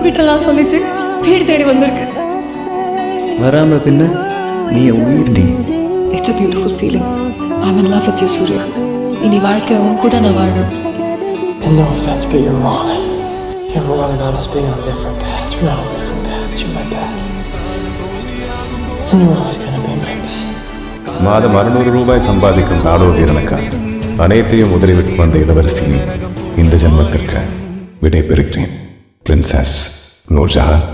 வீட்டெல்லாம் சொல்லிச்சு வீடு தேடி வந்திருக்கு. வராம பின்ன நீ உயிர்டி. It's a beautiful feeling. I'm in love with you, Surya. இனி வாழ்க்கை உன் கூட நான் வாழும். And no offense, but you're wrong. You're wrong about us being on different paths. We're not on different paths. You're my path. And you're always gonna be my path. மாதம் 600 ரூபாய் சம்பாதிக்கும் நாடோடியனுக்காக அனைத்தையும் உதறிவிட்டு வந்த இளவரசியை இந்த ஜென்மத்திற்கு விடை பெறுகிறேன். பிரின்சஸ் நூர்ஜஹான்.